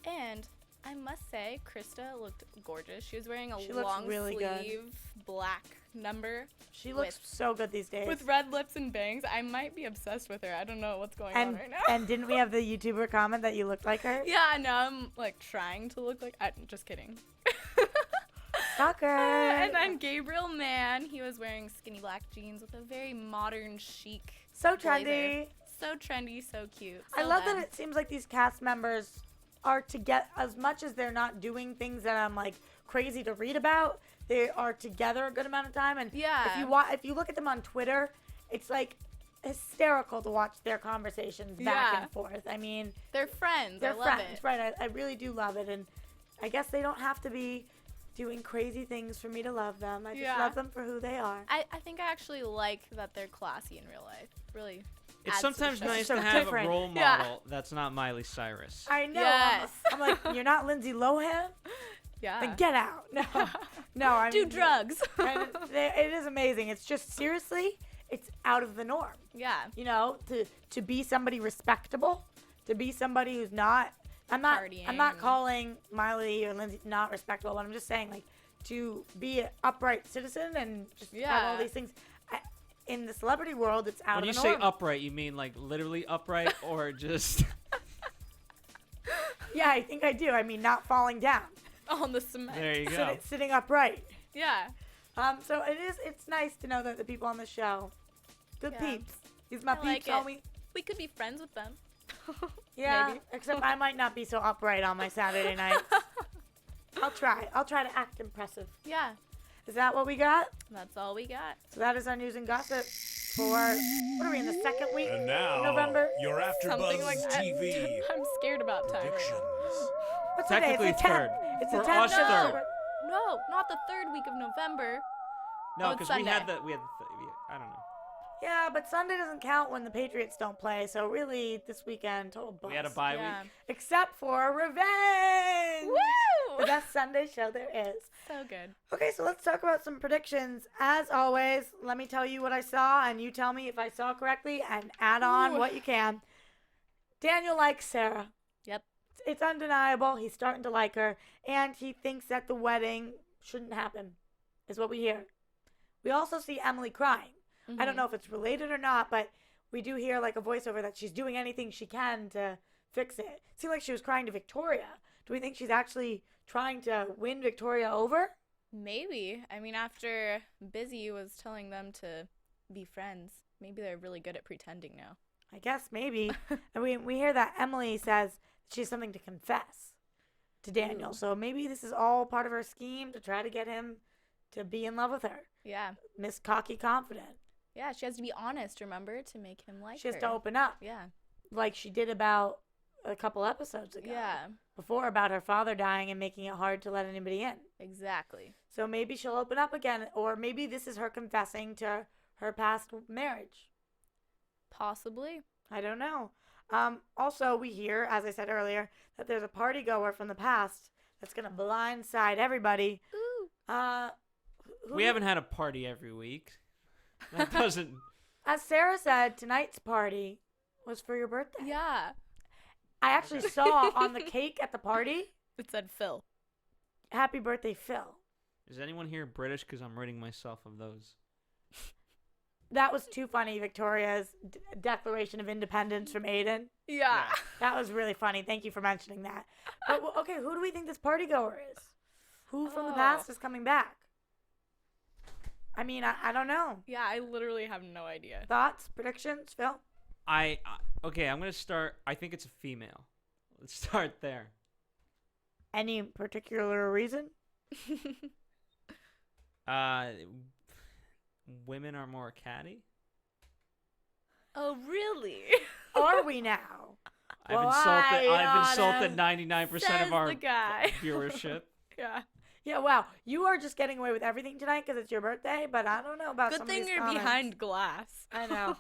And I must say, Krista looked gorgeous. She was wearing She a looks long really sleeve good. black number She looks so good these days. with red lips and bangs. I might be obsessed with her. I don't know what's going on right now. And didn't we have the YouTuber comment that you looked like her? Yeah, now I'm like trying to look like. I'm just kidding. Stalker. And then Gabriel Mann, he was wearing skinny black jeans with a very modern, chic. So blazer. trendy. So trendy, so cute. I So love them. that it seems like these cast members are together, as much as they're not doing things that I'm like crazy to read about, they are together a good amount of time. And Yeah. if you look at them on Twitter, it's like hysterical to watch their conversations back Yeah. and forth. I mean, They're friends. they're I love friends, it. right? I really do love it, and I guess they don't have to be doing crazy things for me to love them. I just Yeah. love them for who they are. I think I actually like that they're classy in real life. Really. It's adds to the sometimes show. nice So to have different. a role Yeah. model that's not Miley Cyrus. I know. Yes. I'm like, you're not Lindsay Lohan? Yeah. Then get out. No, I Do mean, drugs. and it is amazing. It's just seriously, it's out of the norm. Yeah. You know, to be somebody respectable, to be somebody who's not. I'm not Partying. calling Miley or Lindsay not respectable, but I'm just saying like to be an upright citizen and just have all Yeah. these things. In the celebrity world, it's out When you of the say norm. upright, you mean like literally upright or just Yeah, I think I do. I mean, not falling down, On the cement. there you go. sitting upright. Yeah. So it's nice to know that the people on the show, good Yeah. peeps. These my I like peeps, it. homie. We could be friends with them. Yeah, Maybe. except I might not be so upright on my Saturday nights. I'll try to act impressive. Yeah. Is that what we got? That's all we got. So that is our news and gossip for, what are we in, the second week And of now, November? your Something AfterBuzz like that. TV I'm scared about timing. predictions. What's the day? Technically It's the 10th. third. It's the For 10th us, of third. November. No, not the third week of November. No, Oh, it's because we had Sunday. the I don't know. Yeah, but Sunday doesn't count when the Patriots don't play. So really, this weekend, total bust. We had a bye Yeah. week. Except for Revenge! Woo! The best Sunday show there is. So good. Okay, so let's talk about some predictions. As always, let me tell you what I saw, and you tell me if I saw correctly, and add on Ooh. what you can. Daniel likes Sarah. Yep. It's undeniable. He's starting to like her, and he thinks that the wedding shouldn't happen, is what we hear. We also see Emily crying. I don't know if it's related or not, but we do hear like a voiceover that she's doing anything she can to fix it. It seemed like she was crying to Victoria. Do we think she's actually trying to win Victoria over? Maybe. I mean, after Bizzy was telling them to be friends, maybe they're really good at pretending now. I guess maybe. And we hear that Emily says she has something to confess to Daniel. Ooh. So maybe this is all part of her scheme to try to get him to be in love with her. Yeah. Miss Cocky Confident. Yeah, she has to be honest, remember, to make him like She has her. to open up Yeah. like she did about a couple episodes ago. Yeah. Before about her father dying and making it hard to let anybody in. Exactly. So maybe she'll open up again, or maybe this is her confessing to her past marriage. Possibly. I don't know. Also, we hear, as I said earlier, that there's a party goer from the past that's going to blindside everybody. Ooh. We haven't had a party every week. That doesn't. As Sarah said, tonight's party was for your birthday. Yeah. I actually saw on the cake at the party, It said Phil. happy birthday, Phil. Is anyone here British? Because I'm ridding myself of those. That was too funny, Victoria's declaration of independence from Aiden. Yeah. That was really funny. Thank you for mentioning that. But, okay, who do we think this party goer is? Who from the past is coming back? I mean, I don't know. Yeah, I literally have no idea. Thoughts, predictions, Phil? Okay, I'm gonna start. I think it's a female. Let's start there. Any particular reason? Women are more catty. Oh, really? Are we now? Well, I've insulted I 99% Says of our the guy. viewership. Yeah. Yeah, wow. You are just getting away with everything tonight because it's your birthday, but I don't know about Good some thing of these you're comments. behind glass. I know.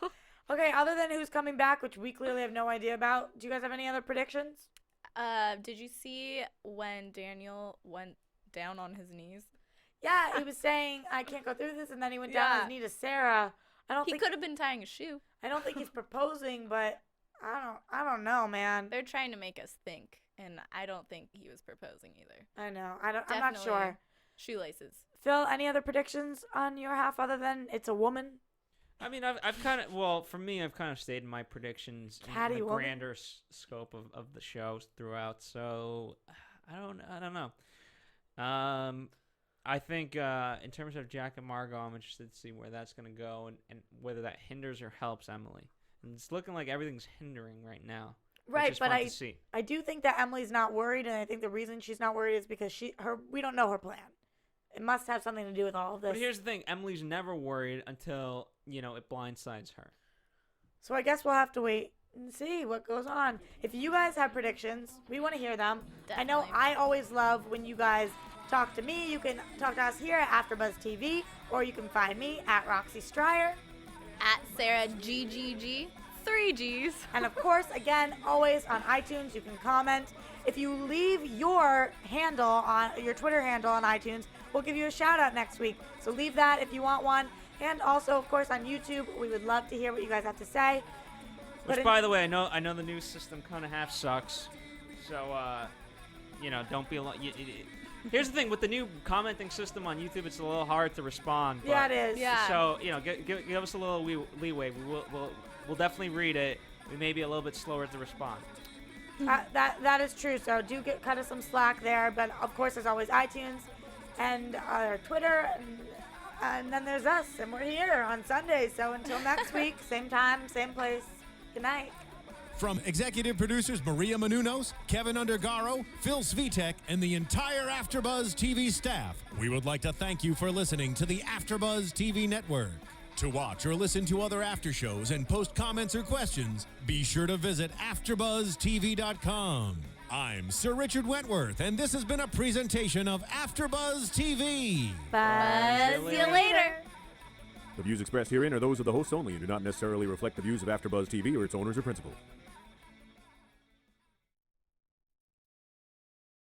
Okay, other than who's coming back, which we clearly have no idea about, do you guys have any other predictions? Did you see when Daniel went down on his knees? Yeah, he was saying, I can't go through this, and then he went down on Yeah. his knee to Sarah. He could have been tying a shoe. I don't think he's proposing, but I don't know, man. They're trying to make us think, and I don't think he was proposing either. I know. I'm not Definitely sure. Shoelaces. Phil, any other predictions on your half other than it's a woman? I mean, I've kind of, well, for me, I've kind of stayed in my predictions in Catty the woman? grander scope of the shows throughout. So I don't know. I think in terms of Jack and Margot, I'm interested to see where that's going to go and whether that hinders or helps Emily. And it's looking like everything's hindering right now. Right, which is but fun to see. I do think that Emily's not worried, and I think the reason she's not worried is because we don't know her plan. It must have something to do with all of this. But here's the thing: Emily's never worried until it blindsides her. So I guess we'll have to wait and see what goes on. If you guys have predictions, we want to hear them. I know Definitely. I always love when you guys talk to me. You can talk to us here at AfterBuzz TV, or you can find me at Roxy Striar. At Sarah GGG, 3 G's. And of course, again, always on iTunes, you can comment. If you leave your handle on your Twitter handle on iTunes, we'll give you a shout out next week. So leave that if you want one. And also, of course, on YouTube, we would love to hear what you guys have to say. Which, by the way, I know the news system kind of half sucks. So, don't be alone. Here's the thing with the new commenting system on YouTube, it's a little hard to respond. Yeah, but- it is. Yeah. So, give us a little leeway. We'll definitely read it. We may be a little bit slower to respond. That is true. So do cut us some slack there. But of course, there's always iTunes and our Twitter, and then there's us, and we're here on Sundays. So until next week, same time, same place. Good night. From executive producers Maria Menounos, Kevin Undergaro, Phil Svitek, and the entire AfterBuzz TV staff, we would like to thank you for listening to the AfterBuzz TV network. To watch or listen to other after shows and post comments or questions, be sure to visit AfterBuzzTV.com. I'm Sir Richard Wentworth, and this has been a presentation of AfterBuzz TV. Bye. See you later. The views expressed herein are those of the hosts only and do not necessarily reflect the views of AfterBuzz TV or its owners or principals.